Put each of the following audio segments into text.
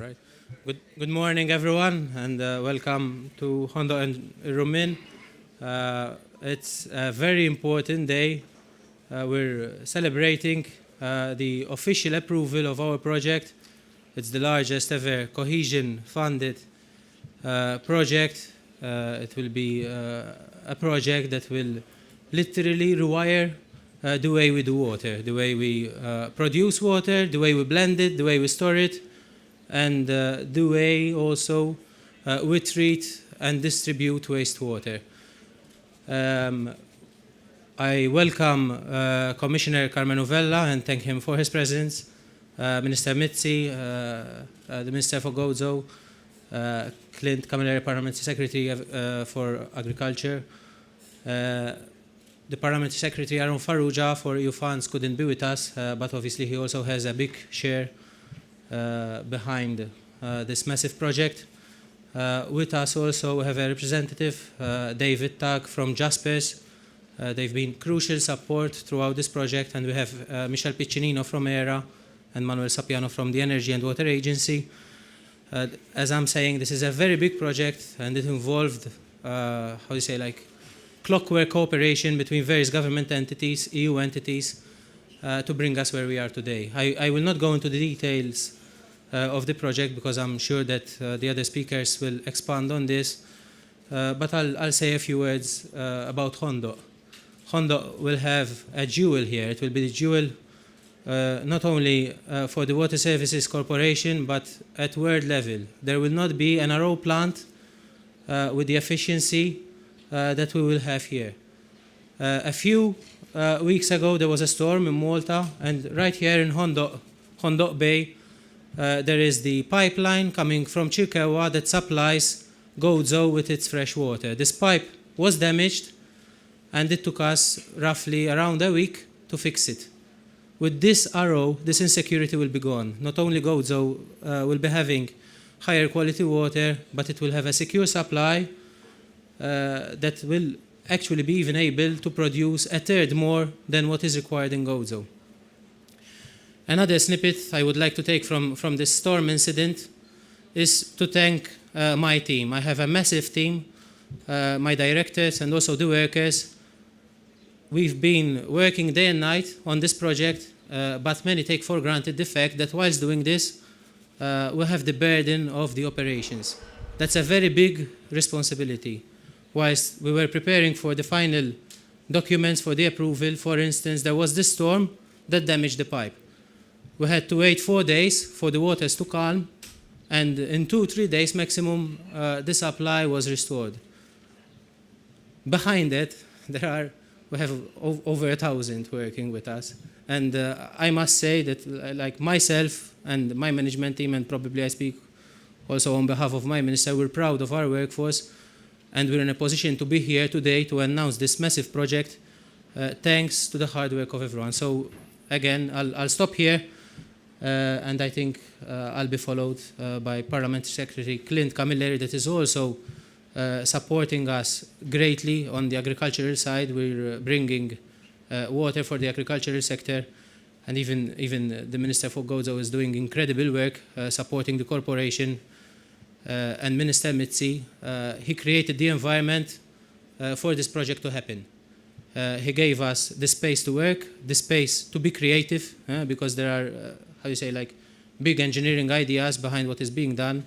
Right. Good morning, everyone, and welcome to Hondo and Rumin. It's a very important day. We're celebrating the official approval of our project. It's the largest ever cohesion-funded project. It will be a project that will literally rewire the way we do water, the way we produce water, the way we blend it, the way we store it, and the way also we treat and distribute wastewater. I welcome Commissioner Carmenovella and thank him for his presence. Minister Mitzi, the Minister for Gozo, Clint Camilleri, Parliamentary Secretary for Agriculture. The Parliamentary Secretary Aaron Farrugia for EU funds couldn't be with us, but obviously he also has a big share behind this massive project. With us also we have a representative, David Tag from Jaspers. They've been crucial support throughout this project, and we have Michel Piccinino from ERA and Manuel Sapiano from the Energy and Water Agency. As I'm saying, this is a very big project, and it involved, clockwork cooperation between various government entities, EU entities, to bring us where we are today. I will not go into the details of the project because I'm sure that the other speakers will expand on this, but I'll say a few words about Hondo. Hondo will have a jewel here. It will be the jewel not only for the Water Services Corporation, but at world level. There will not be an RO plant with the efficiency that we will have here. A few weeks ago, there was a storm in Malta, and right here in Hondo Bay, there is the pipeline coming from Chirkawa that supplies Gozo with its fresh water. This pipe was damaged, and it took us roughly around a week to fix it. With this RO, this insecurity will be gone. Not only Gozo will be having higher quality water, but it will have a secure supply that will actually be even able to produce a third more than what is required in Gozo. Another snippet I would like to take from this storm incident is to thank my team. I have a massive team, my directors and also the workers. We've been working day and night on this project, but many take for granted the fact that whilst doing this, we have the burden of the operations. That's a very big responsibility. Whilst we were preparing for the final documents for the approval, for instance, there was this storm that damaged the pipe. We had to wait 4 days for the waters to calm, and in 2-3 days maximum, the supply was restored. Behind it, we have over 1,000 working with us. And I must say that, like myself and my management team, and probably I speak also on behalf of my minister, we're proud of our workforce. And we're in a position to be here today to announce this massive project thanks to the hard work of everyone. So again, I'll stop here, and I think I'll be followed by Parliamentary Secretary Clint Camilleri, that is also supporting us greatly on the agricultural side. We're bringing water for the agricultural sector, and even the Minister for Gozo is doing incredible work supporting the corporation. And Minister Mitzi, he created the environment for this project to happen. He gave us the space to work, the space to be creative, because there are, big engineering ideas behind what is being done.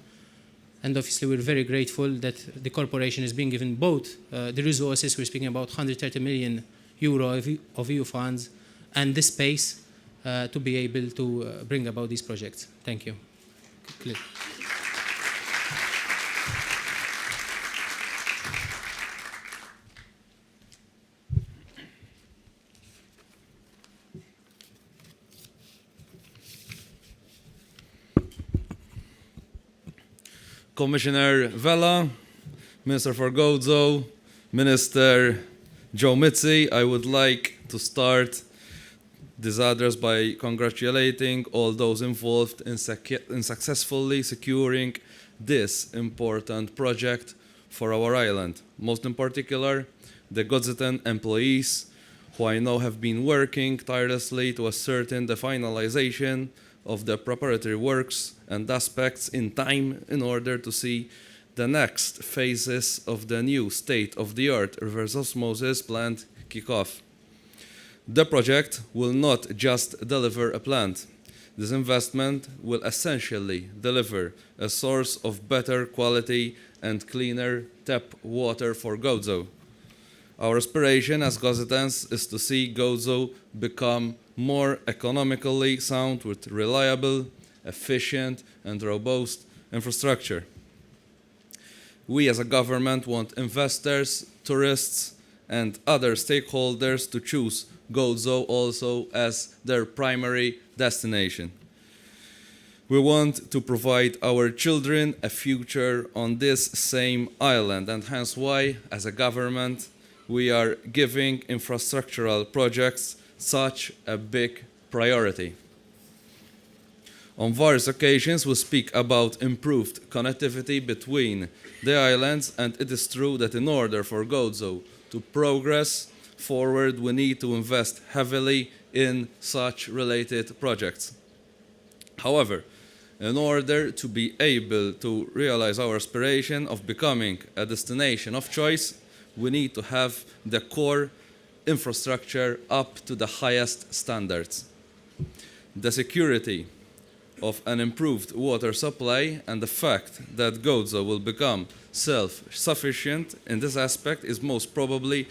And obviously we're very grateful that the corporation is being given both the resources, we're speaking about 130 million euro of EU funds, and the space to be able to bring about these projects. Thank you. Clear. Commissioner Vella, Minister for Gozo, Minister Joe Mitzi, I would like to start this address by congratulating all those involved in successfully securing this important project for our island. Most in particular, the Gozitan employees, who I know have been working tirelessly to ascertain the finalization of the preparatory works and aspects in time in order to see the next phases of the new state-of-the-art reverse osmosis plant kick off. The project will not just deliver a plant. This investment will essentially deliver a source of better quality and cleaner tap water for Gozo. Our aspiration as Gozitans is to see Gozo become more economically sound with reliable, efficient, and robust infrastructure. We as a government want investors, tourists, and other stakeholders to choose Gozo also as their primary destination. We want to provide our children a future on this same island, and hence why, as a government, we are giving infrastructural projects such a big priority. On various occasions, we speak about improved connectivity between the islands, and it is true that in order for Gozo to progress forward, we need to invest heavily in such related projects. However, in order to be able to realize our aspiration of becoming a destination of choice, we need to have the core infrastructure up to the highest standards. The security of an improved water supply and the fact that Gozo will become self-sufficient in this aspect is most probably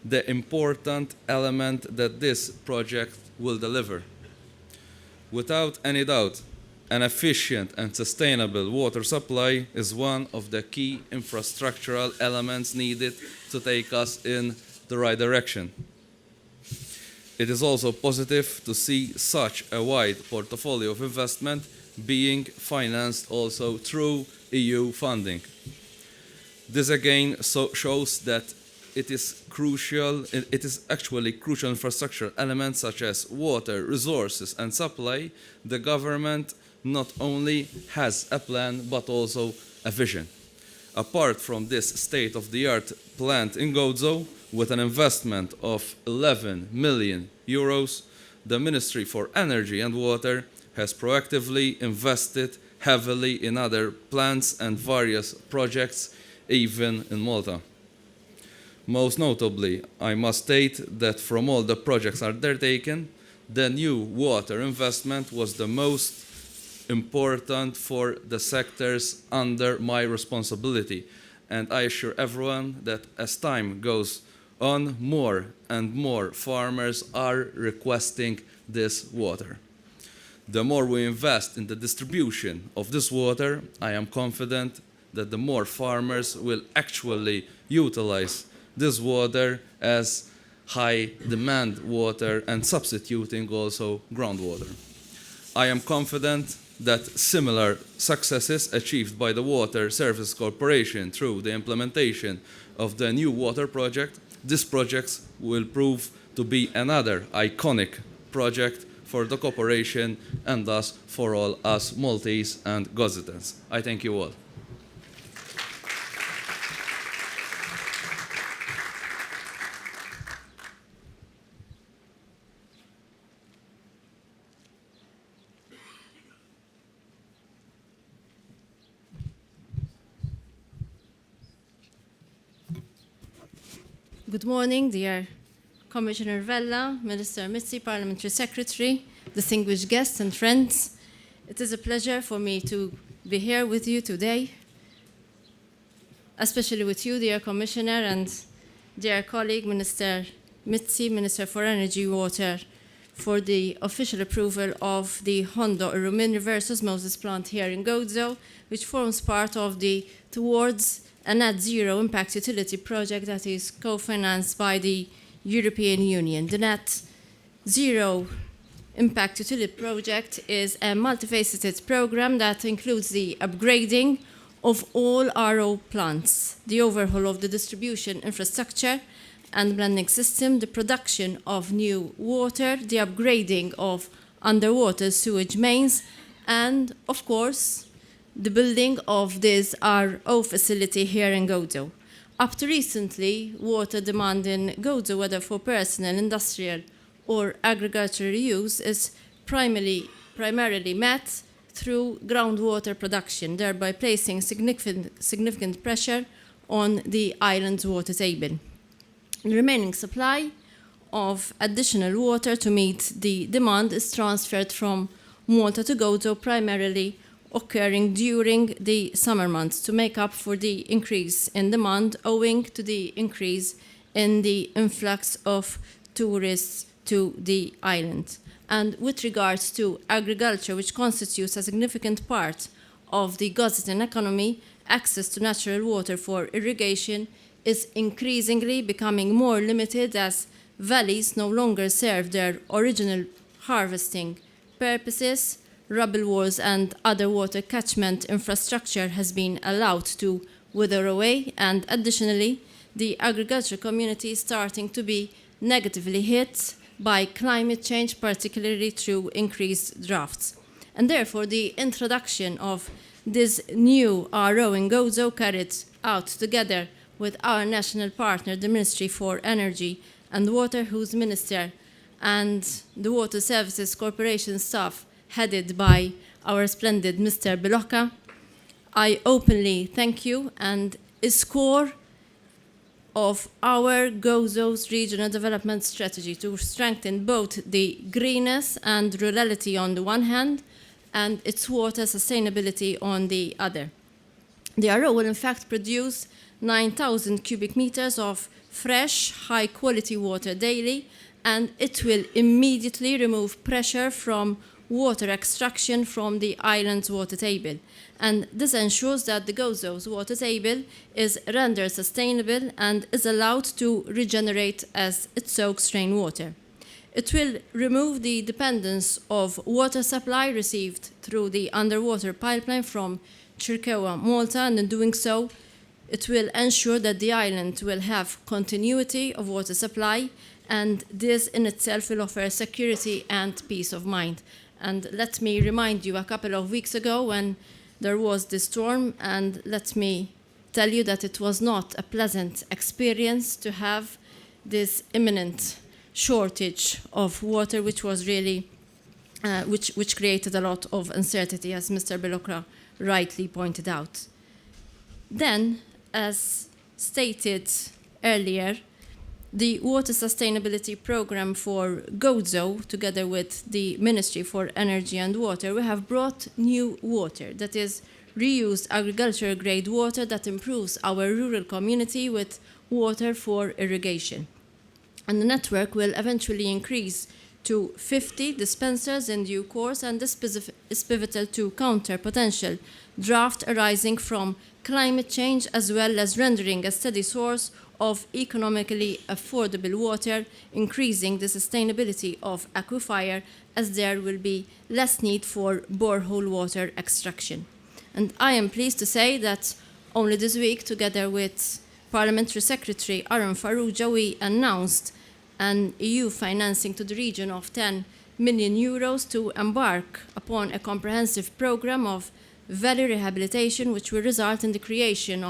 the important element that this project will deliver. Without any doubt, an efficient and sustainable water supply is one of the key infrastructural elements needed to take us in the right direction. It is also positive to see such a wide portfolio of investment being financed also through EU funding. This again shows that it is actually crucial infrastructure elements such as water, resources, and supply. The government not only has a plan but also a vision. Apart from this state-of-the-art plant in Gozo, with an investment of 11 million euros, the Ministry for Energy and Water has proactively invested heavily in other plants and various projects, even in Malta. Most notably, I must state that from all the projects undertaken, the new water investment was the most important for the sectors under my responsibility. And I assure everyone that as time goes on, more and more farmers are requesting this water. The more we invest in the distribution of this water, I am confident that the more farmers will actually utilize this water as high demand water and substituting also groundwater. I am confident that similar successes achieved by the Water Services Corporation through the implementation of the new water project, this project will prove to be another iconic project for the corporation and thus for all us Maltese and Gozitans. I thank you all. Good morning, dear Commissioner Vella, Minister Mitzi, Parliamentary Secretary, distinguished guests and friends. It is a pleasure for me to be here with you today, especially with you, dear Commissioner, and dear colleague, Minister Mitzi, Minister for Energy Water, for the official approval of the Hondo Irumin reverse osmosis plant here in Gozo, which forms part of the Towards a Net Zero Impact Utility project that is co-financed by the European Union. The Net Zero Impact Utility project is a multifaceted program that includes the upgrading of all RO plants, the overhaul of the distribution infrastructure and blending system, the production of new water, the upgrading of underwater sewage mains, and, of course, the building of this RO facility here in Gozo. Up to recently, water demand in Gozo, whether for personal, industrial, or agricultural use, is primarily primarily met through groundwater production, thereby placing significant pressure on the island's water table. The remaining supply of additional water to meet the demand is transferred from Malta to Gozo, primarily occurring during the summer months to make up for the increase in demand owing to the increase in the influx of tourists to the island. And with regards to agriculture, which constitutes a significant part of the Gozitan economy, access to natural water for irrigation is increasingly becoming more limited as valleys no longer serve their original harvesting purposes. Rubble walls and other water catchment infrastructure has been allowed to wither away, and additionally, the agriculture community is starting to be negatively hit by climate change, particularly through increased droughts. And therefore, the introduction of this new RO in Gozo, carried out together with our national partner, the Ministry for Energy and Water, whose minister and the Water Services Corporation staff headed by our splendid Mr. Bilocca, I openly thank you, and is core of our Gozo's regional development strategy to strengthen both the greenness and rurality on the one hand, and its water sustainability on the other. The RO will in fact produce 9,000 cubic meters of fresh, high-quality water daily, and it will immediately remove pressure from water extraction from the island's water table. And this ensures that the Gozo's water table is rendered sustainable and is allowed to regenerate as it soaks rainwater. It will remove the dependence of water supply received through the underwater pipeline from Chirkewa, Malta, and in doing so, it will ensure that the island will have continuity of water supply, and this in itself will offer security and peace of mind. And let me remind you, a couple of weeks ago when there was this storm, and let me tell you that it was not a pleasant experience to have this imminent shortage of water, which was really, which created a lot of uncertainty, as Mr. Bilocca rightly pointed out. Then, as stated earlier, the Water Sustainability Program for Gozo, together with the Ministry for Energy and Water, we have brought new water, that is reused agricultural-grade water that improves our rural community with water for irrigation. And the network will eventually increase to 50 dispensers in due course, and this is pivotal to counter potential drought arising from climate change, as well as rendering a steady source of economically affordable water, increasing the sustainability of aquifer, as there will be less need for borehole water extraction. And I am pleased to say that only this week, together with Parliamentary Secretary Aaron Farrugia, we announced an EU financing to the region of 10 million euros to embark upon a comprehensive program of valley rehabilitation, which will result in the creation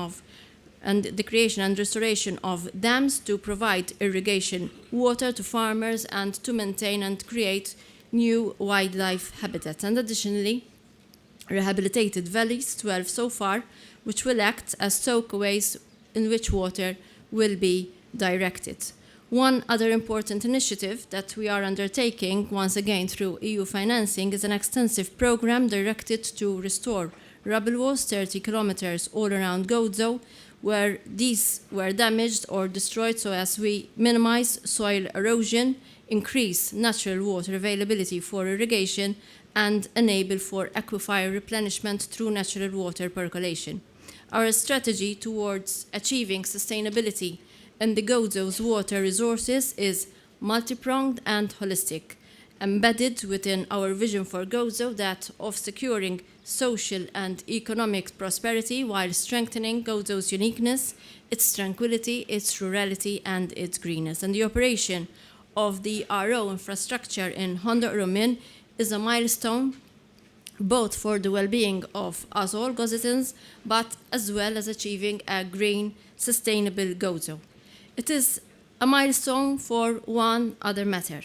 and restoration of dams to provide irrigation water to farmers and to maintain and create new wildlife habitats. And additionally, rehabilitated valleys, 12 so far, which will act as soakaways in which water will be directed. One other important initiative that we are undertaking, once again through EU financing, is an extensive program directed to restore rubble walls 30 kilometers all around Gozo, where these were damaged or destroyed, so as we minimize soil erosion, increase natural water availability for irrigation, and enable for aquifer replenishment through natural water percolation. Our strategy towards achieving sustainability in the Gozo's water resources is multi-pronged and holistic, embedded within our vision for Gozo that of securing social and economic prosperity while strengthening Gozo's uniqueness, its tranquility, its rurality, and its greenness. And the operation of the RO infrastructure in Hondo Urumin is a milestone both for the well-being of us all Gozitans, but as well as achieving a green, sustainable Gozo. It is a milestone for one other matter,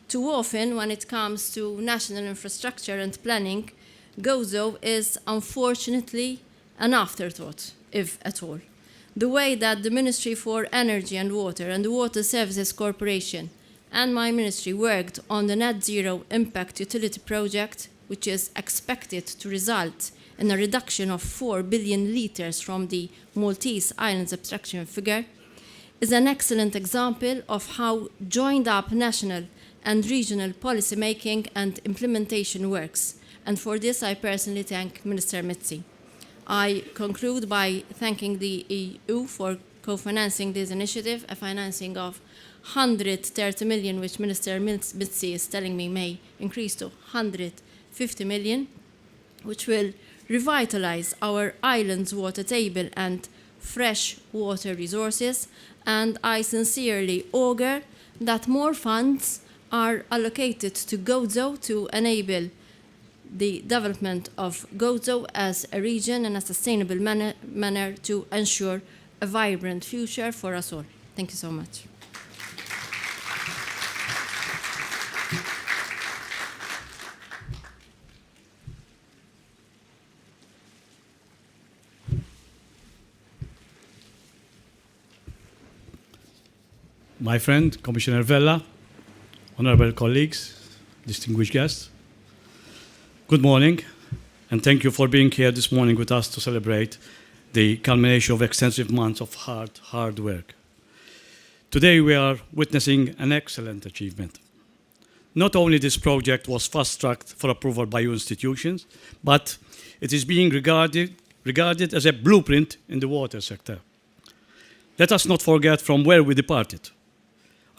Too often, when it comes to national infrastructure and planning, GOZO is unfortunately an afterthought, if at all. The way that the Ministry for Energy and Water and the Water Services Corporation and my ministry worked on the Net Zero Impact Utility Project, which is expected to result in a reduction of 4 billion litres from the Maltese Islands abstraction figure, is an excellent example of how joined-up national and regional policy making and implementation works. And for this, I personally thank Minister Mitzi. I conclude by thanking the EU for co-financing this initiative, a financing of 130 million, which Minister Mitzi is telling me may increase to 150 million, which will revitalize our island's water table and fresh water resources. And I sincerely augur that more funds are allocated to GOZO to enable the development of GOZO as a region in a sustainable manner to ensure a vibrant future for us all. Thank you so much. My friend, Commissioner Vella, honorable colleagues, distinguished guests, good morning, and thank you for being here this morning with us to celebrate the culmination of extensive months of hard work. Today we are witnessing an excellent achievement. Not only this project was fast-tracked for approval by EU institutions, but it is being regarded as a blueprint in the water sector. Let us not forget from where we departed.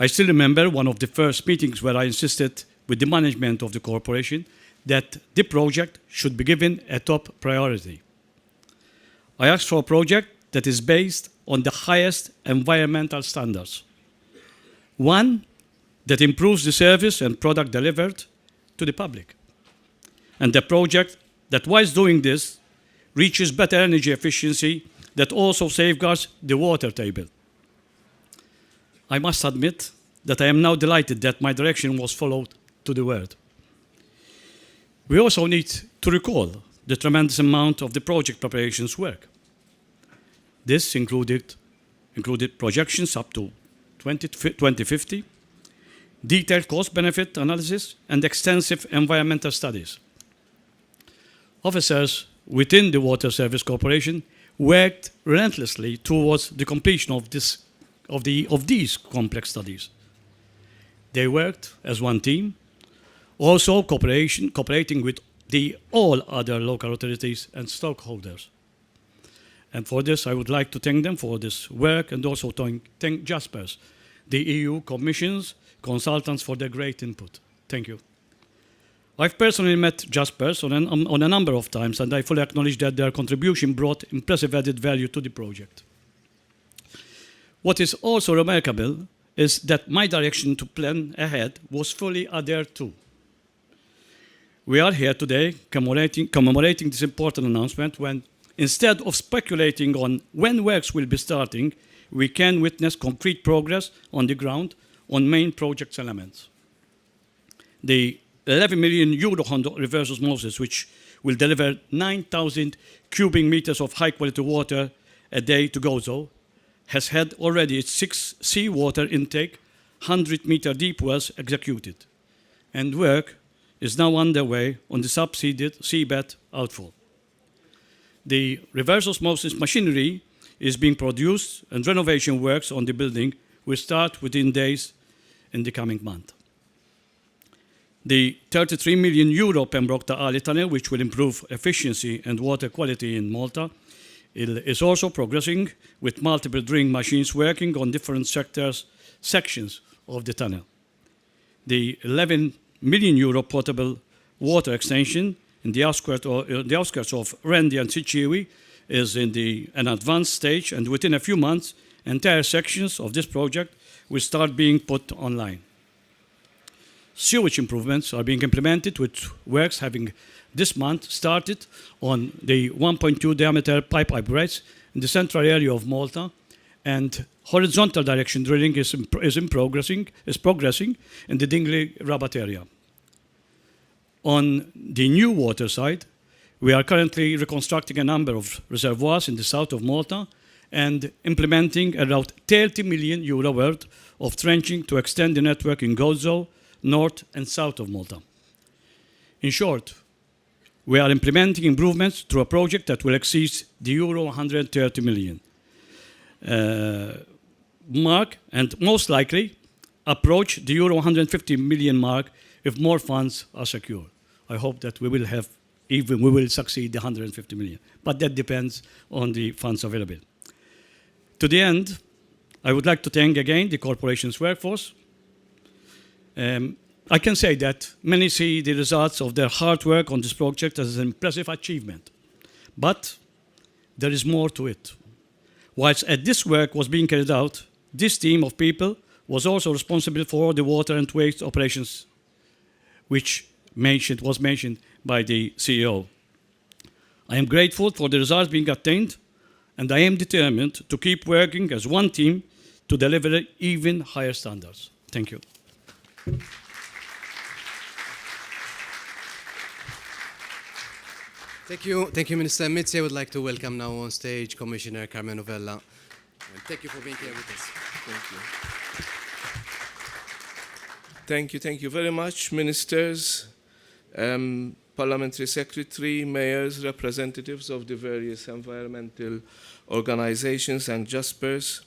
I still remember one of the first meetings where I insisted with the management of the corporation that the project should be given a top priority. I asked for a project that is based on the highest environmental standards. One that improves the service and product delivered to the public. And a project that, whilst doing this, reaches better energy efficiency that also safeguards the water table. I must admit that I am now delighted that my direction was followed to the word. We also need to recall the tremendous amount of the project preparations work. This included projections up to 2050, detailed cost-benefit analysis, and extensive environmental studies. Officers within the Water Service Corporation worked relentlessly towards the completion of these complex studies. They worked as one team, also cooperating with all other local authorities and stakeholders. And for this, I would like to thank them for this work and also thank JASPERS, the EU Commission's consultants, for their great input. Thank you. I've personally met JASPERS on a number of times, and I fully acknowledge that their contribution brought impressive added value to the project. What is also remarkable is that my direction to plan ahead was fully adhered to. We are here today commemorating this important announcement when, instead of speculating on when works will be starting, we can witness concrete progress on the ground on main project elements. The 11 million euro Hondo reverse osmosis, which will deliver 9,000 cubic meters of high-quality water a day to GOZO, has had already its 6 seawater intake, 100-meter deep wells executed, and work is now underway on the seabed outfall. The reverse osmosis machinery is being produced, and renovation works on the building will start within days in the coming month. The 33 million euro Pembroke to Ali tunnel, which will improve efficiency and water quality in Malta, is also progressing with multiple drilling machines working on different sections of the tunnel. The 11 million euro potable water extension in the outskirts of Randy and Sicciwi is in an advanced stage, and within a few months, entire sections of this project will start being put online. Sewage improvements are being implemented, with works having this month started on the 1.2 diameter pipe upgrades in the central area of Malta, and Horizontal direction drilling is progressing in the Dingley Rabat area. On the new water side, we are currently reconstructing a number of reservoirs in the south of Malta and implementing around 30 million euro worth of trenching to extend the network in Gozo, north and south of Malta. In short, we are implementing improvements through a project that will exceed the euro 130 million mark and most likely approach the euro 150 million mark if more funds are secured. I hope that we will succeed the 150 million, but that depends on the funds available. To the end, I would like to thank again the corporation's workforce. I can say that many see the results of their hard work on this project as an impressive achievement, but there is more to it. Whilst this work was being carried out, this team of people was also responsible for the water and waste operations, which was mentioned by the CEO. I am grateful for the results being attained, and I am determined to keep working as one team to deliver even higher standards. Thank you. Thank you, Minister Mizzi. I would like to welcome now on stage Commissioner Carmen Novella. And thank you for being here with us. Thank you. Thank you very much, ministers, parliamentary secretary, mayors, representatives of the various environmental organizations and JASPERS.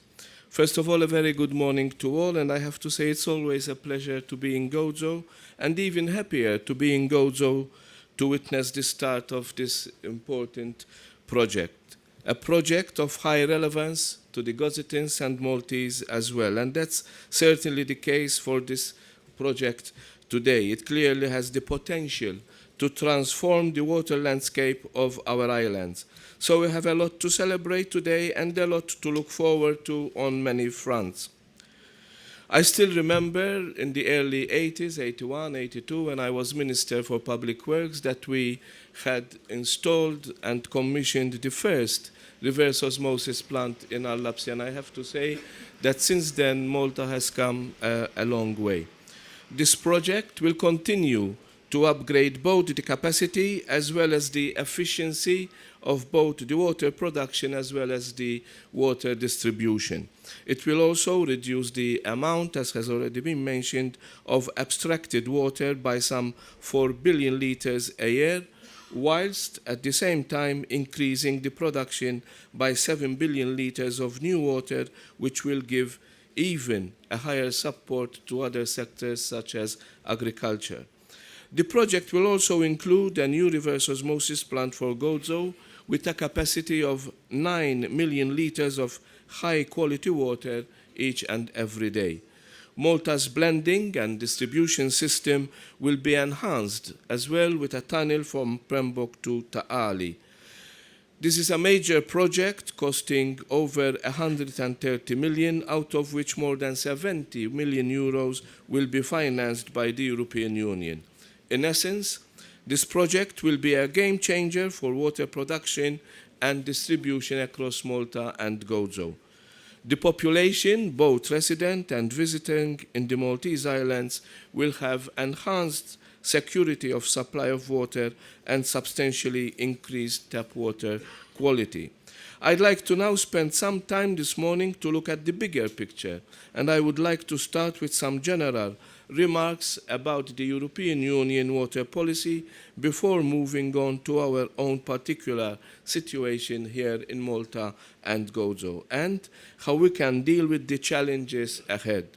First of all, a very good morning to all, and I have to say it's always a pleasure to be in Gozo, and even happier to be in Gozo to witness the start of this important project. A project of high relevance to the Gozitans and Maltese as well, and that's certainly the case for this project today. It clearly has the potential to transform the water landscape of our islands. So we have a lot to celebrate today and a lot to look forward to on many fronts. I still remember in the early 80s, 81, 82, when I was Minister for Public Works, that we had installed and commissioned the first reverse osmosis plant in our Lapsi, and I have to say that since then Malta has come a long way. This project will continue to upgrade both the capacity as well as the efficiency of both the water production as well as the water distribution. It will also reduce the amount, as has already been mentioned, of abstracted water by some 4 billion litres a year, whilst at the same time increasing the production by 7 billion litres of new water, which will give even a higher support to other sectors such as agriculture. The project will also include a new reverse osmosis plant for Gozo with a capacity of 9 million litres of high-quality water each and every day. Malta's blending and distribution system will be enhanced as well with a tunnel from Pembroke to Ta'ali. This is a major project costing over 130 million, out of which more than 70 million euros will be financed by the European Union. In essence, this project will be a game changer for water production and distribution across Malta and Gozo. The population, both resident and visiting in the Maltese Islands, will have enhanced security of supply of water and substantially increased tap water quality. I'd like to now spend some time this morning to look at the bigger picture, and I would like to start with some general remarks about the European Union water policy before moving on to our own particular situation here in Malta and Gozo, and how we can deal with the challenges ahead.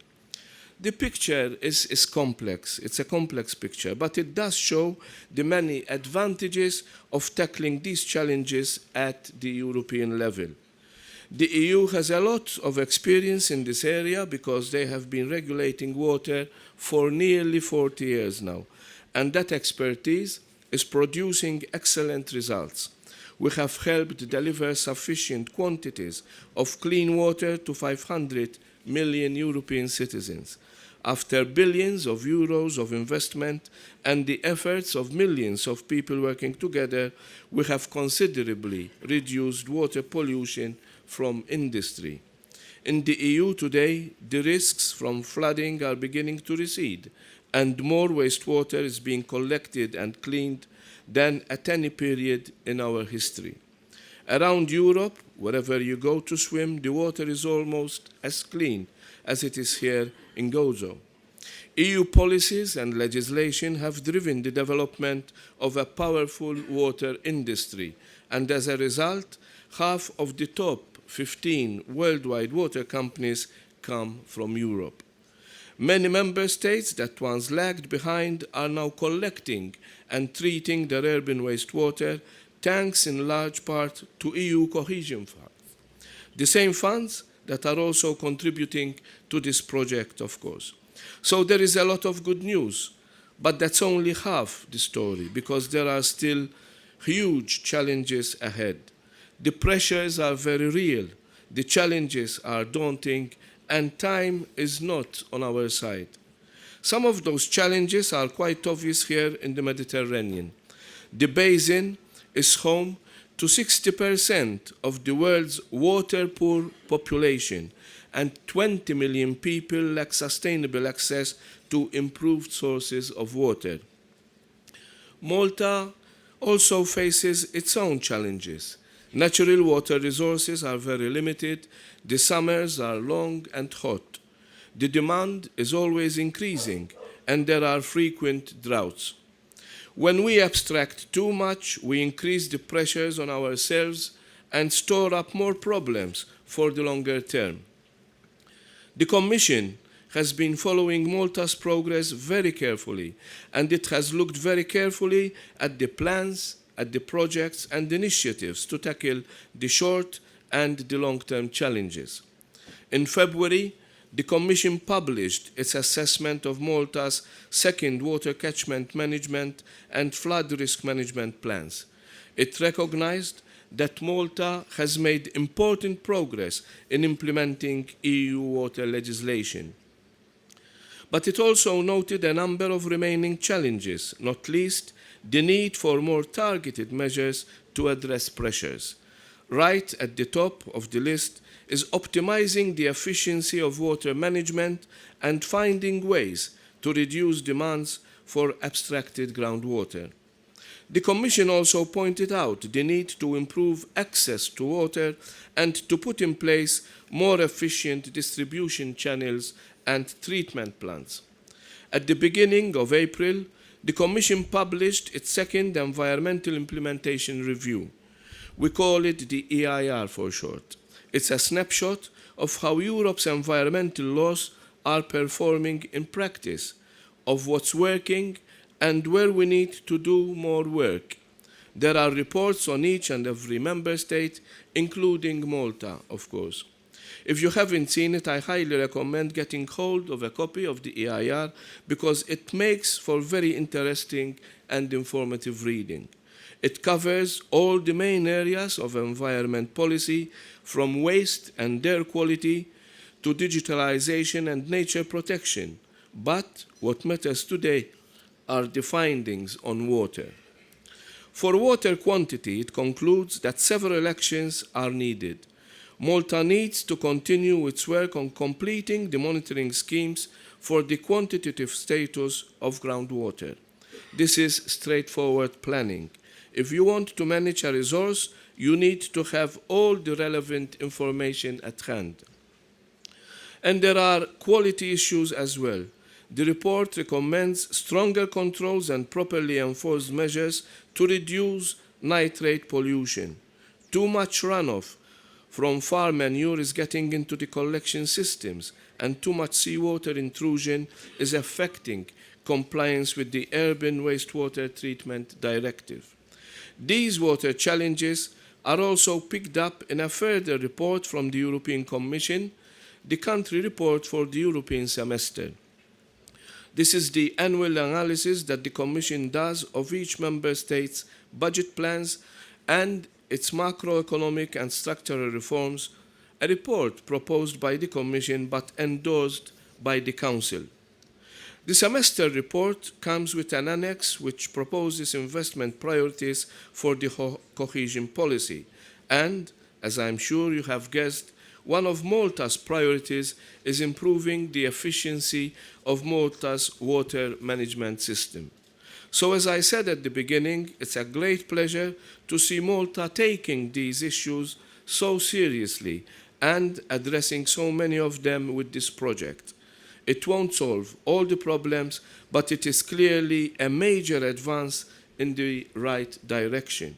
The picture is complex. It's a complex picture, but it does show the many advantages of tackling these challenges at the European level. The EU has a lot of experience in this area because they have been regulating water for nearly 40 years now, and that expertise is producing excellent results. We have helped deliver sufficient quantities of clean water to 500 million European citizens. After billions of euros of investment and the efforts of millions of people working together, we have considerably reduced water pollution from industry. In the EU today, the risks from flooding are beginning to recede, and more wastewater is being collected and cleaned than at any period in our history. Around Europe, wherever you go to swim, the water is almost as clean as it is here in Gozo. EU policies and legislation have driven the development of a powerful water industry, and as a result, half of the top 15 worldwide water companies come from Europe. Many member states that once lagged behind are now collecting and treating their urban wastewater, thanks in large part to EU cohesion funds. The same funds that are also contributing to this project, of course. So there is a lot of good news, but that's only half the story, because there are still huge challenges ahead. The pressures are very real, the challenges are daunting, and time is not on our side. Some of those challenges are quite obvious here in the Mediterranean. The basin is home to 60% of the world's water-poor population, and 20 million people lack sustainable access to improved sources of water. Malta also faces its own challenges. Natural water resources are very limited, the summers are long and hot. The demand is always increasing, and there are frequent droughts. When we abstract too much, we increase the pressures on ourselves and store up more problems for the longer term. The Commission has been following Malta's progress very carefully, and it has looked very carefully at the plans, at the projects and initiatives to tackle the short and the long-term challenges. In February, the Commission published its assessment of Malta's second water catchment management and flood risk management plans. It recognized that Malta has made important progress in implementing EU water legislation. But it also noted a number of remaining challenges, not least the need for more targeted measures to address pressures. Right at the top of the list is optimizing the efficiency of water management and finding ways to reduce demands for abstracted groundwater. The Commission also pointed out the need to improve access to water and to put in place more efficient distribution channels and treatment plants. At the beginning of April, the Commission published its second environmental implementation review. We call it the EIR for short. It's a snapshot of how Europe's environmental laws are performing in practice, of what's working and where we need to do more work. There are reports on each and every member state, including Malta, of course. If you haven't seen it, I highly recommend getting hold of a copy of the EIR because it makes for very interesting and informative reading. It covers all the main areas of environment policy, from waste and air quality to digitalization and nature protection. But what matters today are the findings on water. For water quantity, it concludes that several actions are needed. Malta needs to continue its work on completing the monitoring schemes for the quantitative status of groundwater. This is straightforward planning. If you want to manage a resource, you need to have all the relevant information at hand. And there are quality issues as well. The report recommends stronger controls and properly enforced measures to reduce nitrate pollution. Too much runoff from farm manure is getting into the collection systems, and too much seawater intrusion is affecting compliance with the Urban Wastewater Treatment Directive. These water challenges are also picked up in a further report from the European Commission, the country report for the European semester. This is the annual analysis that the Commission does of each member state's budget plans and its macroeconomic and structural reforms, a report proposed by the Commission but endorsed by the Council. The semester report comes with an annex which proposes investment priorities for the cohesion policy, and, as I'm sure you have guessed, one of Malta's priorities is improving the efficiency of Malta's water management system. So as I said at the beginning, it's a great pleasure to see Malta taking these issues so seriously and addressing so many of them with this project. It won't solve all the problems, but it is clearly a major advance in the right direction.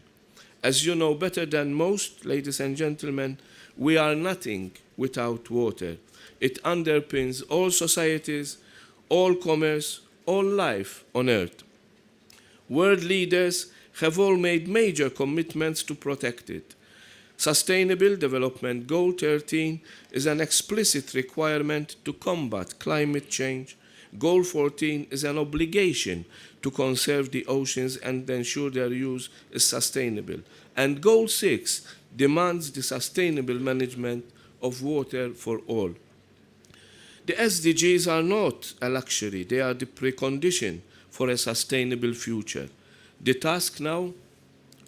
As you know better than most, ladies and gentlemen, we are nothing without water. It underpins all societies, all commerce, all life on earth. World leaders have all made major commitments to protect it. Sustainable Development Goal 13 is an explicit requirement to combat climate change. Goal 14 is an obligation to conserve the oceans and ensure their use is sustainable. And Goal 6 demands the sustainable management of water for all. The SDGs are not a luxury, they are the precondition for a sustainable future. The task now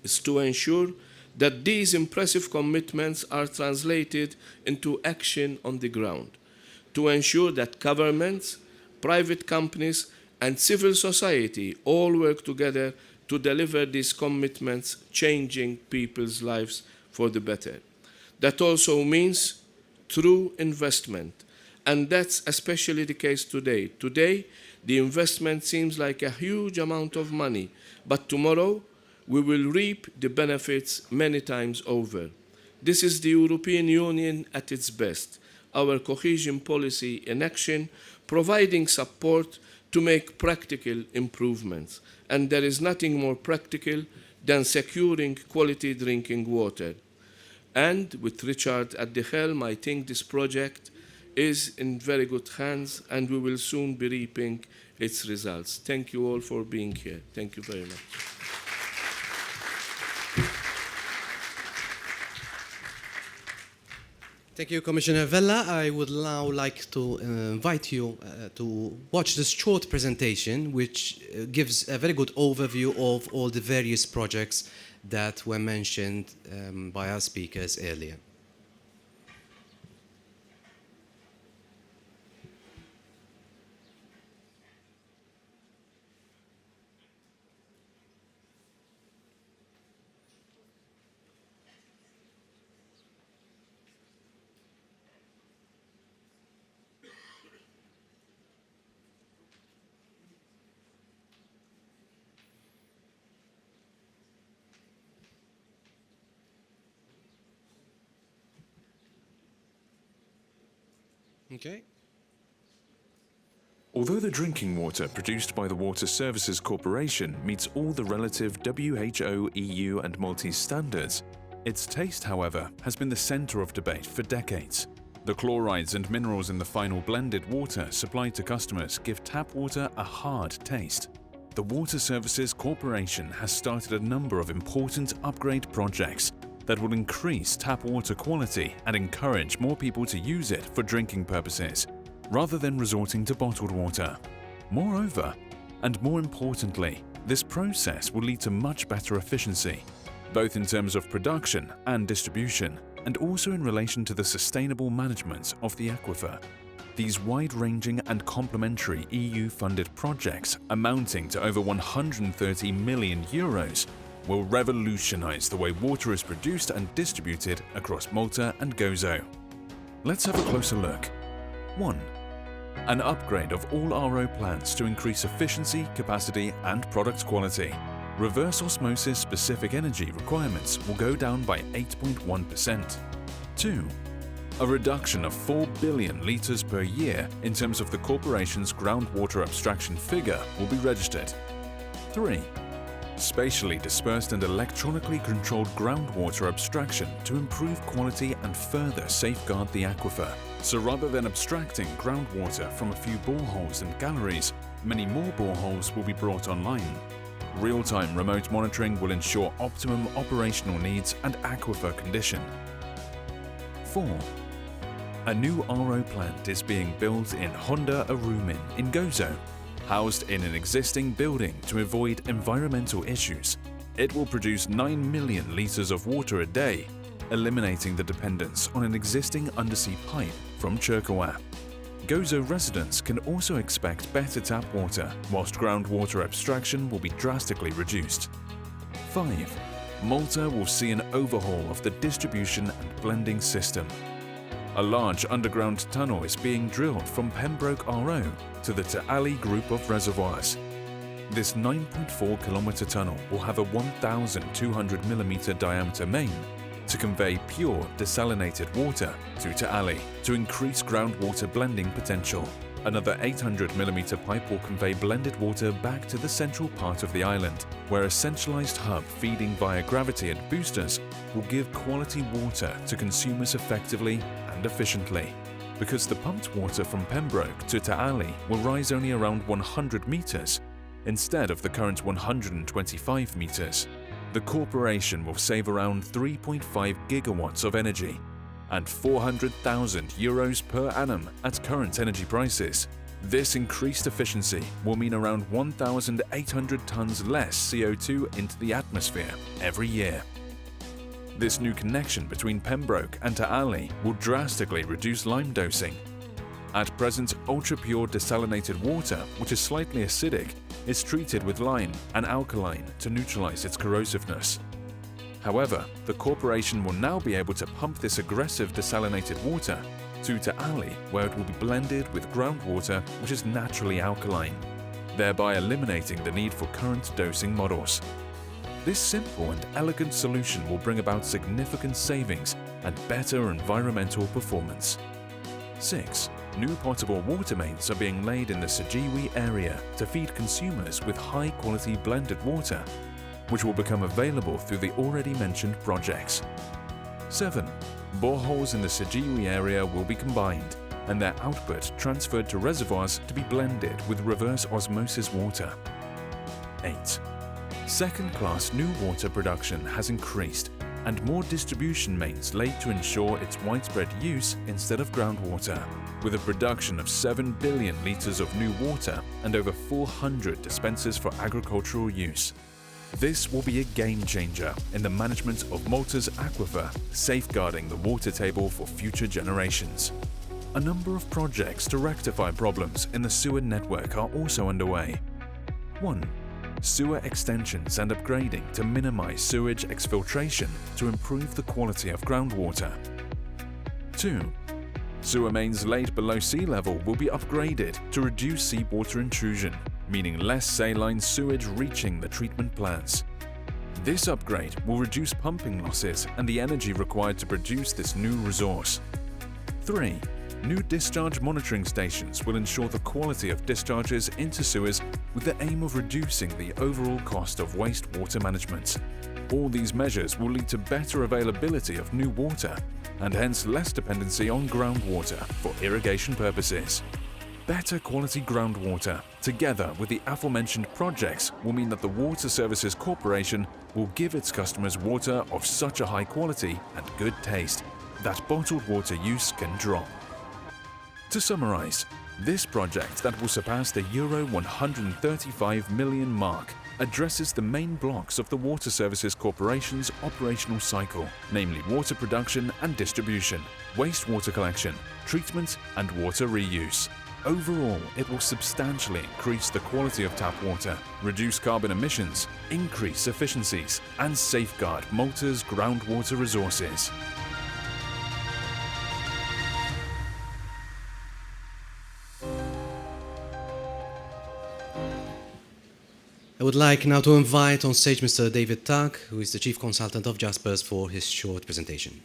is to ensure that these impressive commitments are translated into action on the ground, to ensure that governments, private companies, and civil society all work together to deliver these commitments, changing people's lives for the better. That also means true investment, and that's especially the case today. Today, the investment seems like a huge amount of money, but tomorrow we will reap the benefits many times over. This is the European Union at its best, our cohesion policy in action, providing support to make practical improvements. And there is nothing more practical than securing quality drinking water. And with Richard at the helm, I think this project is in very good hands and we will soon be reaping its results. Thank you all for being here. Thank you very much. Thank you, Commissioner Vella. I would now like to invite you to watch this short presentation, which gives a very good overview of all the various projects that were mentioned by our speakers earlier. Okay. Although the drinking water produced by the Water Services Corporation meets all the relative WHO, EU and Maltese standards, its taste, however, has been the centre of debate for decades. The chlorides and minerals in the final blended water supplied to customers give tap water a hard taste. The Water Services Corporation has started a number of important upgrade projects that will increase tap water quality and encourage more people to use it for drinking purposes, rather than resorting to bottled water. Moreover, and more importantly, this process will lead to much better efficiency, both in terms of production and distribution, and also in relation to the sustainable management of the aquifer. These wide-ranging and complementary EU-funded projects, amounting to over 130 million euros, will revolutionize the way water is produced and distributed across Malta and Gozo. Let's have a closer look. 1. An upgrade of all RO plants to increase efficiency, capacity and product quality. Reverse osmosis specific energy requirements will go down by 8.1%. 2. A reduction of 4 billion litres per year in terms of the corporation's groundwater abstraction figure will be registered. 3. Spatially dispersed and electronically controlled groundwater abstraction to improve quality and further safeguard the aquifer. So rather than abstracting groundwater from a few boreholes and galleries, many more boreholes will be brought online. Real-time remote monitoring will ensure optimum operational needs and aquifer condition. 4. A new RO plant is being built in Honda Arumin in Gozo, housed in an existing building to avoid environmental issues. It will produce 9 million litres of water a day, eliminating the dependence on an existing undersea pipe from Chirkawa. Gozo residents can also expect better tap water, whilst groundwater abstraction will be drastically reduced. 5. Malta will see an overhaul of the distribution and blending system. A large underground tunnel is being drilled from Pembroke RO to the Ta'ali group of reservoirs. This 9.4 kilometre tunnel will have a 1,200 millimetre diameter main to convey pure desalinated water to Ta'ali to increase groundwater blending potential. Another 800 millimetre pipe will convey blended water back to the central part of the island, where a centralised hub feeding via gravity and boosters will give quality water to consumers effectively and efficiently. Because the pumped water from Pembroke to Ta'ali will rise only around 100 metres instead of the current 125 metres, the corporation will save around 3.5 gigawatts of energy and €400,000 per annum at current energy prices. This increased efficiency will mean around 1,800 tons less CO2 into the atmosphere every year. This new connection between Pembroke and Ta'ali will drastically reduce lime dosing. At present, ultra-pure desalinated water, which is slightly acidic, is treated with lime and alkaline to neutralize its corrosiveness. However, the corporation will now be able to pump this aggressive desalinated water to Ta'ali, where it will be blended with groundwater which is naturally alkaline, thereby eliminating the need for current dosing models. This simple and elegant solution will bring about significant savings and better environmental performance. 6. New potable water mains are being laid in the Sajiwi area to feed consumers with high-quality blended water, which will become available through the already mentioned projects. 7. Boreholes in the Sajiwi area will be combined and their output transferred to reservoirs to be blended with reverse osmosis water. 8. Second-class new water production has increased and more distribution mains laid to ensure its widespread use instead of groundwater, with a production of 7 billion litres of new water and over 400 dispensers for agricultural use. This will be a game changer in the management of Malta's aquifer, safeguarding the water table for future generations. A number of projects to rectify problems in the sewer network are also underway. 1. Sewer extensions and upgrading to minimize sewage exfiltration to improve the quality of groundwater. 2. Sewer mains laid below sea level will be upgraded to reduce seawater intrusion, meaning less saline sewage reaching the treatment plants. This upgrade will reduce pumping losses and the energy required to produce this new resource. 3. New discharge monitoring stations will ensure the quality of discharges into sewers with the aim of reducing the overall cost of wastewater management. All these measures will lead to better availability of new water and hence less dependency on groundwater for irrigation purposes. Better quality groundwater, together with the aforementioned projects, will mean that the Water Services Corporation will give its customers water of such a high quality and good taste that bottled water use can drop. To summarize, this project that will surpass the Euro 135 million mark addresses the main blocks of the Water Services Corporation's operational cycle, namely water production and distribution, wastewater collection, treatment and water reuse. Overall, it will substantially increase the quality of tap water, reduce carbon emissions, increase efficiencies, and safeguard Malta's groundwater resources. I would like now to invite on stage Mr. David Tuck, who is the Chief Consultant of Jaspers, for his short presentation.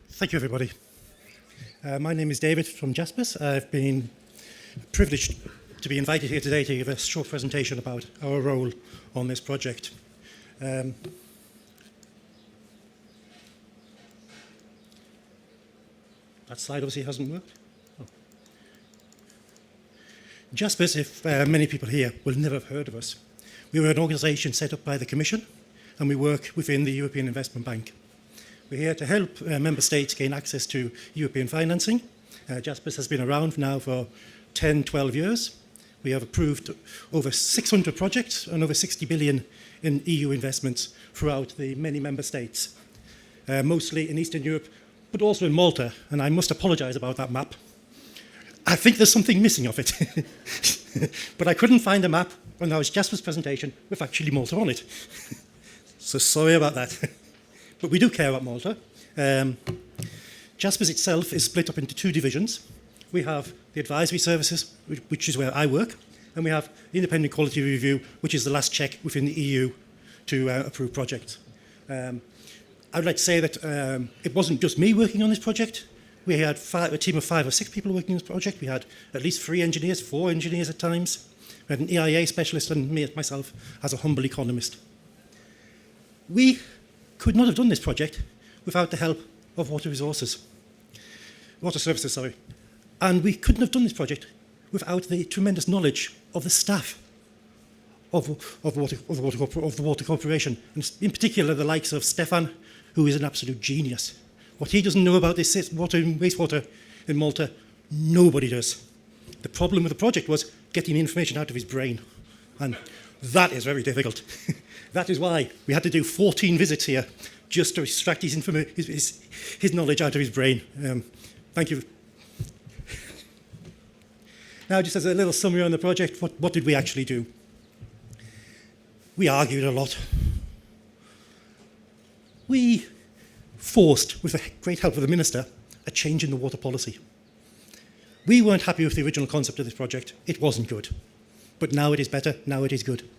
Thank you, everybody. My name is David from Jaspers. I've been privileged to be invited here today to give a short presentation about our role on this project. That slide obviously hasn't worked. Oh. Jaspers, if many people here will never have heard of us, we were an organisation set up by the Commission and we work within the European Investment Bank. We're here to help member states gain access to European financing Jaspers has been around now for 10, 12 years. We have approved over 600 projects and over 60 billion in EU investments throughout the many member states, mostly in Eastern Europe, but also in Malta. And I must apologise about that map. I think there's something missing of it. But I couldn't find a map when that was Jasper's presentation with actually Malta on it. So sorry about that. But we do care about Malta. Jaspers itself is split up into two divisions. We have the advisory services, which is where I work, and we have the independent quality review, which is the last check within the EU to approve projects. I would like to say that it wasn't just me working on this project. We had a team of 5 or 6 people working on this project. We had at least 3 engineers, 4 engineers at times. We had an EIA specialist and myself as a humble economist. We could not have done this project without the help of water services, sorry. And we couldn't have done this project without the tremendous knowledge of the staff of the Water Corporation, and in particular the likes of Stefan, who is an absolute genius. What he doesn't know about this water and wastewater in Malta, nobody does. The problem with the project was getting the information out of his brain, and that is very difficult. That is why we had to do 14 visits here just to extract his knowledge out of his brain. Thank you. Now, just as a little summary on the project, what did we actually do? We argued a lot. We forced, with the great help of the Minister, a change in the water policy. We weren't happy with the original concept of this project. It wasn't good. But now it is better, now it is good.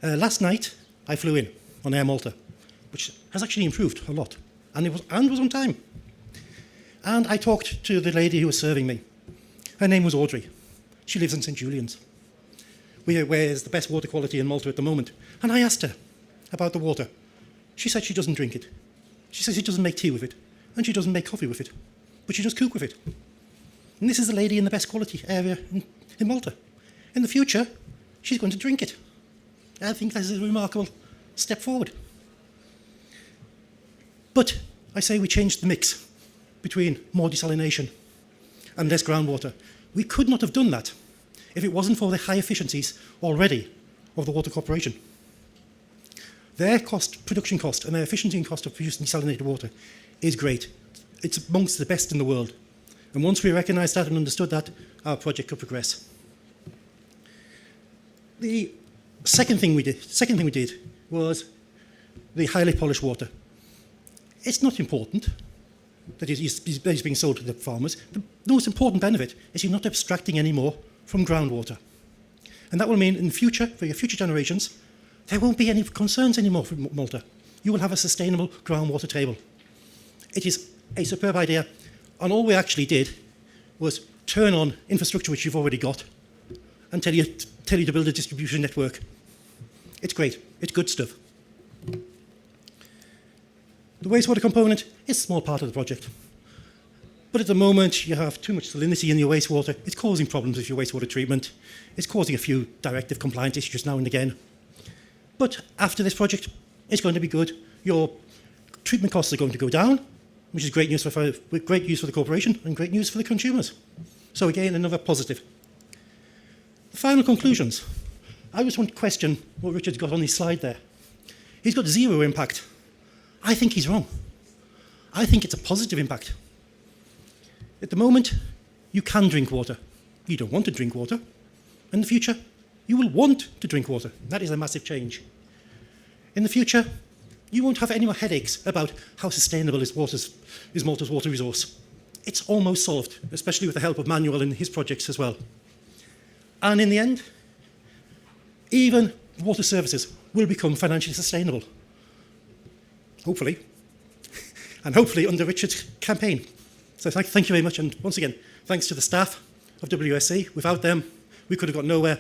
Last night, I flew in on Air Malta, which has actually improved a lot, and was on time. And I talked to the lady who was serving me. Her name was Audrey. She lives in St. Julian's, where is the best water quality in Malta at the moment. And I asked her about the water. She said she doesn't drink it. She says she doesn't make tea with it, and she doesn't make coffee with it, but she does cook with it. And this is the lady in the best quality area in Malta. In the future, she's going to drink it. I think this is a remarkable step forward. But I say we changed the mix between more desalination and less groundwater. We could not have done that if it wasn't for the high efficiencies already of the Water Corporation. Their production cost, and their efficiency and cost of producing desalinated water is great. It's amongst the best in the world. And once we recognised that and understood that, our project could progress. The second thing we did was the highly polished water. It's not important that it's being sold to the farmers. The most important benefit is you're not abstracting any more from groundwater. And that will mean in the future, for your future generations, there won't be any concerns anymore for Malta. You will have a sustainable groundwater table. It is a superb idea, and all we actually did was turn on infrastructure which you've already got and tell you to build a distribution network. It's great. It's good stuff. The wastewater component is a small part of the project. But at the moment, you have too much salinity in your wastewater. It's causing problems with your wastewater treatment. It's causing a few directive compliance issues now and again. But after this project, it's going to be good. Your treatment costs are going to go down, which is great news for the corporation and great news for the consumers. So again, another positive. The final conclusions. I just want to question what Richard's got on his slide there. He's got 0 impact. I think he's wrong. I think it's a positive impact. At the moment, you can drink water. You don't want to drink water. In the future, you will want to drink water. That is a massive change. In the future, you won't have any more headaches about how sustainable is Malta's water resource. It's almost solved, especially with the help of Manuel and his projects as well. And in the end, even water services will become financially sustainable. Hopefully. And hopefully under Richard's campaign. So thank you very much. And once again, thanks to the staff of WSC. Without them, we could have got nowhere.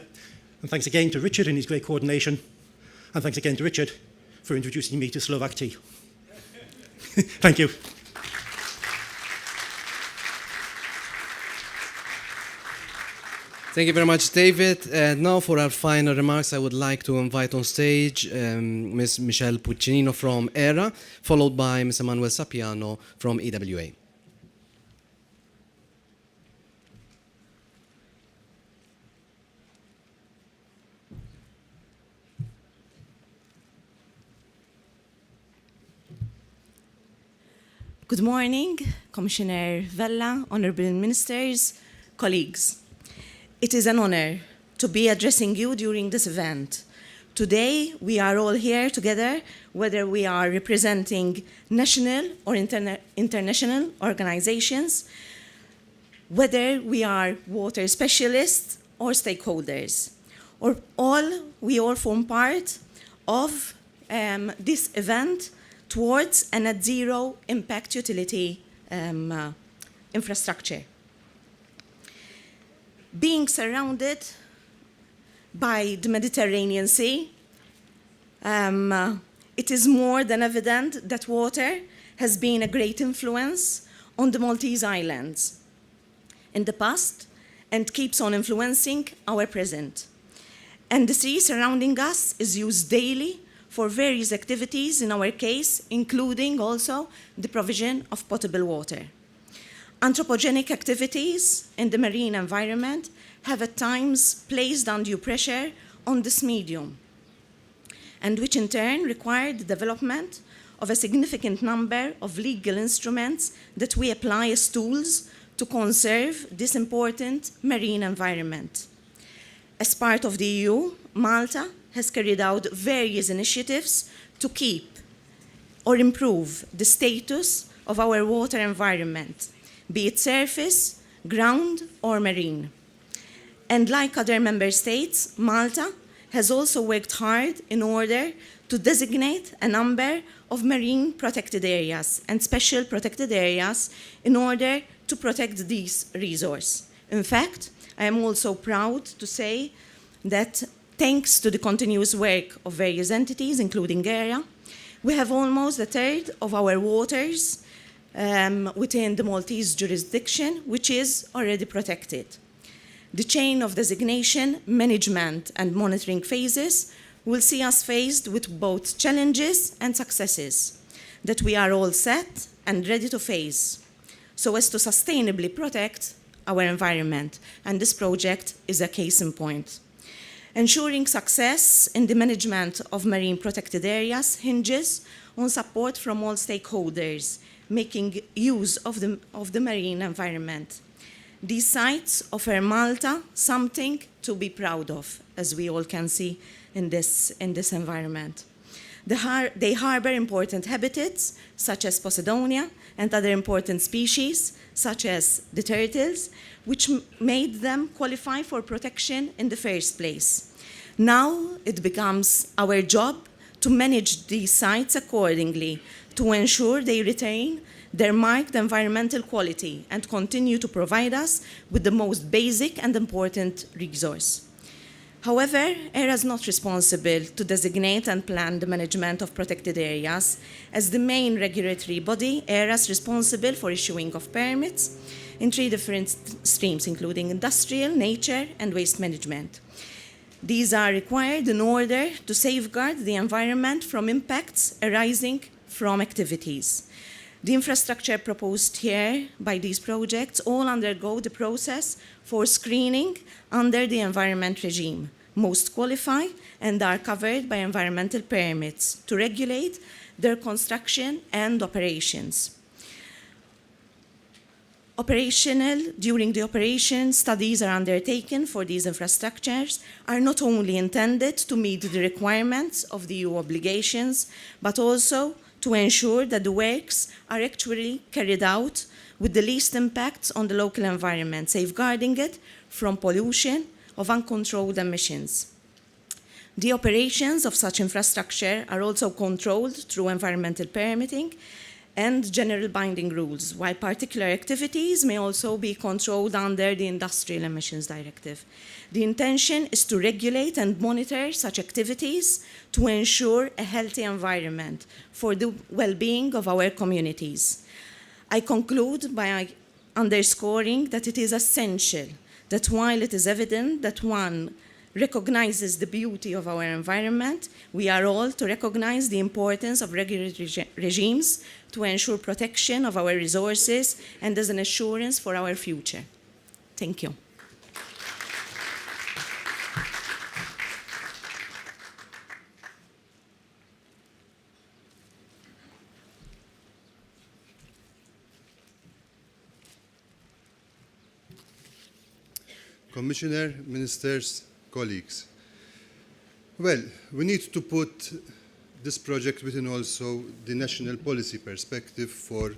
And thanks again to Richard and his great coordination. And thanks again to Richard for introducing me to Slovak tea. Thank you. Thank you very much, David. Now for our final remarks, I would like to invite on stage Ms. Michelle Puccinino from ERA, followed by Mr. Manuel Sapiano from EWA. Good morning, Commissioner Vella, honorable ministers, colleagues. It is an honor to be addressing you during this event. Today, we are all here together, whether we are representing national or international organizations, whether we are water specialists or stakeholders, we all form part of this event towards a net zero impact utility infrastructure. Being surrounded by the Mediterranean Sea, it is more than evident that water has been a great influence on the Maltese islands in the past and keeps on influencing our present. And the sea surrounding us is used daily for various activities, in our case, including also the provision of potable water. Anthropogenic activities in the marine environment have at times placed undue pressure on this medium, and which in turn required the development of a significant number of legal instruments that we apply as tools to conserve this important marine environment. As part of the EU, Malta has carried out various initiatives to keep or improve the status of our water environment, be it surface, ground, or marine. And like other member states, Malta has also worked hard in order to designate a number of marine protected areas and special protected areas in order to protect these resources. In fact, I am also proud to say that thanks to the continuous work of various entities, including ERA, we have almost a third of our waters within the Maltese jurisdiction, which is already protected. The chain of designation, management, and monitoring phases will see us faced with both challenges and successes that we are all set and ready to face, so as to sustainably protect our environment. And this project is a case in point. Ensuring success in the management of marine protected areas hinges on support from all stakeholders, making use of the marine environment. These sites offer Malta something to be proud of, as we all can see in this environment. They harbor important habitats, such as Posidonia, and other important species, such as the turtles, which made them qualify for protection in the first place. Now it becomes our job to manage these sites accordingly, to ensure they retain their marked environmental quality and continue to provide us with the most basic and important resource. However, ERA is not responsible to designate and plan the management of protected areas. As the main regulatory body, ERA is responsible for issuing of permits in 3 different streams, including industrial, nature, and waste management. These are required in order to safeguard the environment from impacts arising from activities. The infrastructure proposed here by these projects all undergo the process for screening under the environment regime. Most qualify and are covered by environmental permits to regulate their construction and operations. During the operation, studies are undertaken for these infrastructures are not only intended to meet the requirements of the EU obligations, but also to ensure that the works are actually carried out with the least impacts on the local environment, safeguarding it from pollution of uncontrolled emissions. The operations of such infrastructure are also controlled through environmental permitting and general binding rules, while particular activities may also be controlled under the Industrial Emissions Directive. The intention is to regulate and monitor such activities to ensure a healthy environment for the well-being of our communities. I conclude by underscoring that it is essential that while it is evident that one recognizes the beauty of our environment, we are all to recognize the importance of regulatory regimes to ensure protection of our resources and as an assurance for our future. Thank you. Commissioner, Ministers, colleagues. Well, we need to put this project within also the national policy perspective for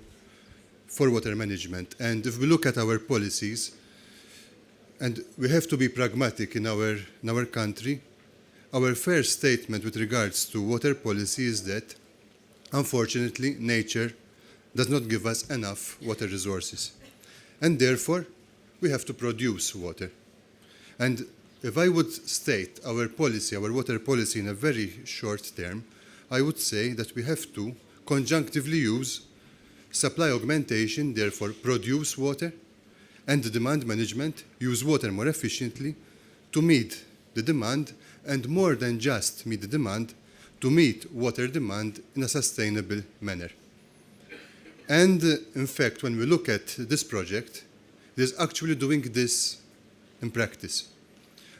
water management. And if we look at our policies, and we have to be pragmatic in our country, our first statement with regards to water policy is that, unfortunately, nature does not give us enough water resources. And therefore, we have to produce water. And if I would state our policy, our water policy in a very short term, I would say that we have to conjunctively use supply augmentation, therefore produce water, and the demand management, use water more efficiently to meet the demand, and more than just meet the demand, to meet water demand in a sustainable manner. And in fact, when we look at this project, it is actually doing this in practice.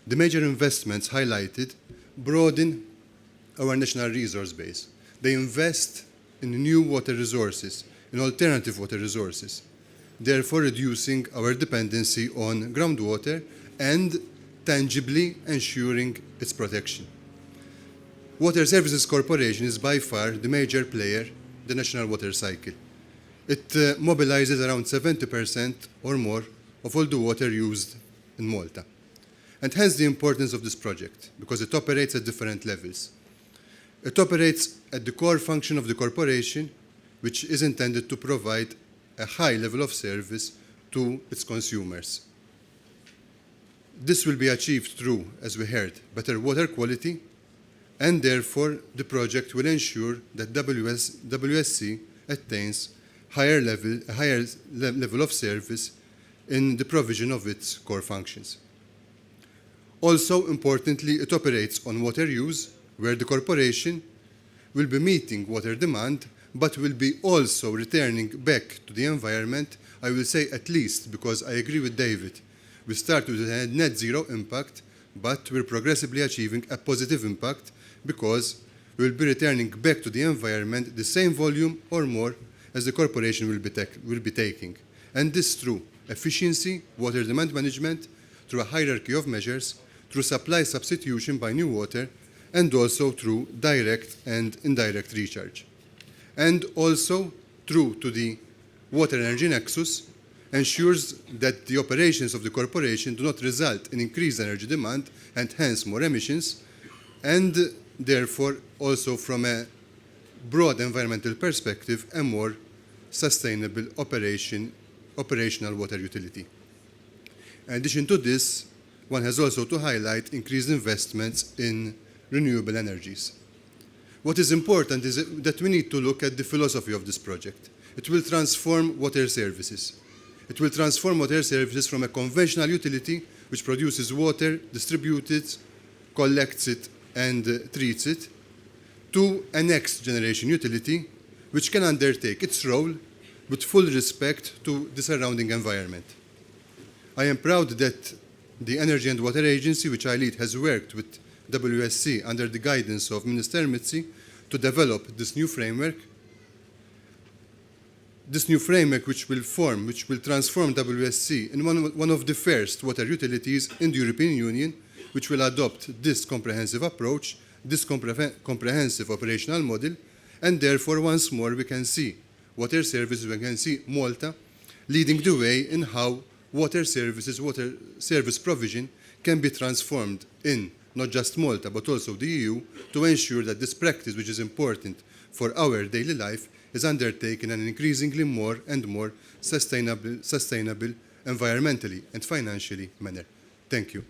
The major investments highlighted broaden our national resource base. They invest in new water resources, in alternative water resources, therefore reducing our dependency on groundwater and tangibly ensuring its protection. Water Services Corporation is by far the major player in the national water cycle. It mobilizes around 70% or more of all the water used in Malta. And hence the importance of this project, because it operates at different levels. It operates at the core function of the corporation, which is intended to provide a high level of service to its consumers. This will be achieved through, as we heard, better water quality, and therefore the project will ensure that WSC attains a higher level of service in the provision of its core functions. Also, importantly, it operates on water use, where the corporation will be meeting water demand, but will be also returning back to the environment, I will say at least, because I agree with David. We start with a net zero impact, but we're progressively achieving a positive impact because we will be returning back to the environment the same volume or more as the corporation will be taking. And this through efficiency, water demand management, through a hierarchy of measures, through supply substitution by new water, and also through direct and indirect recharge. And also, through to the water energy nexus, ensures that the operations of the corporation do not result in increased energy demand and hence more emissions, and therefore also from a broad environmental perspective, a more sustainable operational water utility. In addition to this, one has also to highlight increased investments in renewable energies. What is important is that we need to look at the philosophy of this project. It will transform water services. It will transform water services from a conventional utility which produces water, distributes it, collects it, and treats it, to a next generation utility which can undertake its role with full respect to the surrounding environment. I am proud that the Energy and Water Agency, which I lead, has worked with WSC under the guidance of Minister Mitzi to develop this new framework. This new framework which will transform WSC in one of the first water utilities in the European Union, which will adopt this comprehensive approach, this comprehensive operational model, and therefore once more we can see water services, we can see Malta leading the way in how water service provision can be transformed in not just Malta, but also the EU, to ensure that this practice, which is important for our daily life, is undertaken in an increasingly more and more sustainable, environmentally and financially manner. Thank you.